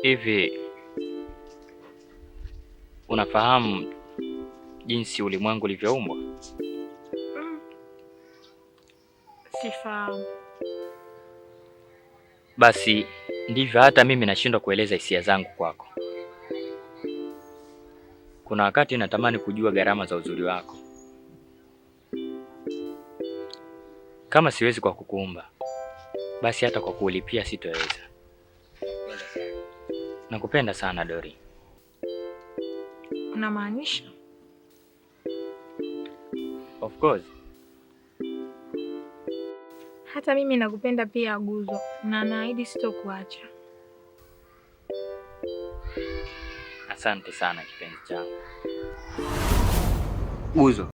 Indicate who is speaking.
Speaker 1: Hivi unafahamu jinsi ulimwengu ulivyoumbwa?
Speaker 2: Sifahamu.
Speaker 1: Basi ndivyo hata mimi nashindwa kueleza hisia zangu kwako. Kuna wakati natamani kujua gharama za uzuri wako. Kama siwezi kwa kukuumba, basi hata kwa kuulipia sitoweza. Nakupenda sana Dori.
Speaker 2: Unamaanisha?
Speaker 1: Of course.
Speaker 2: Hata mimi nakupenda pia Guzo, na naahidi sitokuacha.
Speaker 1: Asante sana kipenzi changu.
Speaker 3: Guzo,